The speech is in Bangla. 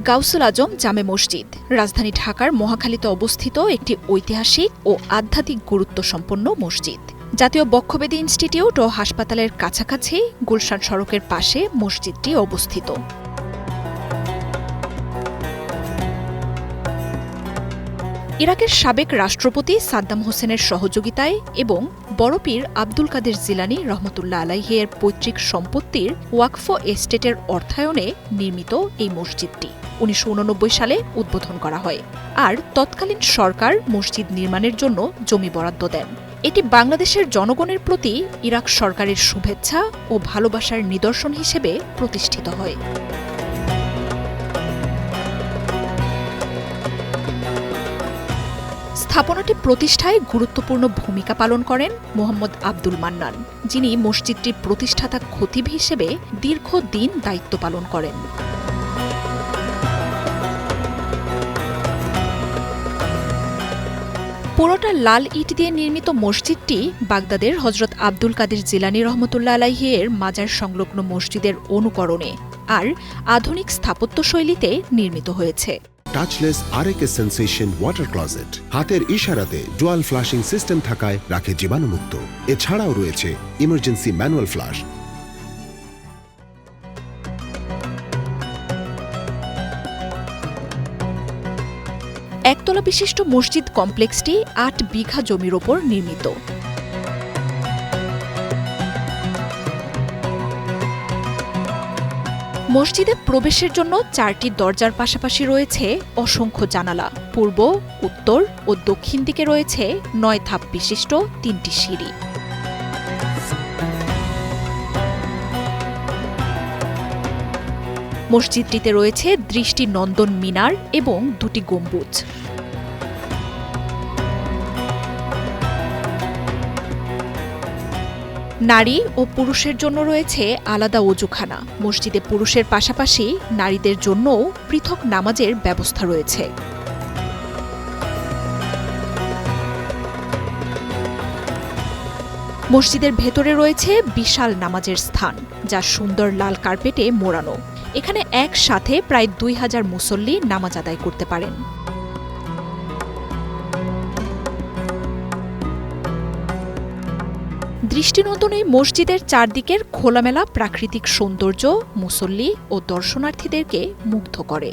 গাউসুল আজম জামে মসজিদ রাজধানী ঢাকার মহাখালীতে অবস্থিত একটি ঐতিহাসিক ও আধ্যাত্মিক গুরুত্ব সম্পন্ন মসজিদ। জাতীয় বক্ষব্যাধি ইনস্টিটিউট ও হাসপাতালের কাছাকাছি গুলশান সড়কের পাশে মসজিদটি অবস্থিত। ইরাকের সাবেক রাষ্ট্রপতি সাদ্দাম হোসেনের সহযোগিতায় এবং বড় পীর আব্দুল কাদের জিলানী রহমতুল্লাহ আলাইহি এর পৈতৃক সম্পত্তির ওয়াকফ এস্টেটের অর্থায়নে নির্মিত এই মসজিদটি ১৯৮৯ সালে উদ্বোধন করা হয়। আর তৎকালীন সরকার মসজিদ নির্মাণের জন্য জমি বরাদ্দ দেন। এটি বাংলাদেশের জনগণের প্রতি ইরাক সরকারের শুভেচ্ছা ও ভালোবাসার নিদর্শন হিসেবে প্রতিষ্ঠিত হয়। স্থাপনাটি প্রতিষ্ঠায় গুরুত্বপূর্ণ ভূমিকা পালন করেন মোহাম্মদ আব্দুল মান্নান, যিনি মসজিদটির প্রতিষ্ঠাতা খতিব হিসেবে দীর্ঘদিন দায়িত্ব পালন করেন। পুরোটা লাল ইট দিয়ে নির্মিত মসজিদটি বাগদাদের হজরত আব্দুল কাদের জিলানী রহমতুল্লাহ আলাইহি এর মাজার সংলগ্ন মসজিদের অনুকরণে আর আধুনিক স্থাপত্যশৈলীতে নির্মিত হয়েছে। টাচলেস আরএকে সেন্সেশন ওয়াটার ক্লোজেট হাতের ইশারাতে ডুয়াল ফ্লাশিং সিস্টেম থাকায় রাখে জীবাণুমুক্ত। এছাড়াও রয়েছে ইমার্জেন্সি ম্যানুয়াল ফ্লাশ। একতলা বিশিষ্ট মসজিদ কমপ্লেক্সটি ৮ বিঘা জমির ওপর নির্মিত। মসজিদে প্রবেশের জন্য ৪টি দরজার পাশাপাশি রয়েছে অসংখ্য জানালা। পূর্ব, উত্তর ও দক্ষিণ দিকে রয়েছে ৯ ধাপ বিশিষ্ট ৩টি সিঁড়ি। মসজিদটিতে রয়েছে দৃষ্টিনন্দন মিনার এবং ২টি গম্বুজ। নারী ও পুরুষের জন্য রয়েছে আলাদা ওযুখানা। মসজিদে পুরুষের পাশাপাশি নারীদের জন্যও পৃথক নামাজের ব্যবস্থা রয়েছে। মসজিদের ভেতরে রয়েছে বিশাল নামাজের স্থান, যা সুন্দর লাল কার্পেটে মোড়ানো। এখানে একসাথে প্রায় ২,০০০ মুসল্লি নামাজ আদায় করতে পারেন। দৃষ্টিনন্দন এই মসজিদের চারদিকের খোলামেলা প্রাকৃতিক সৌন্দর্য মুসল্লি ও দর্শনার্থীদেরকে মুগ্ধ করে।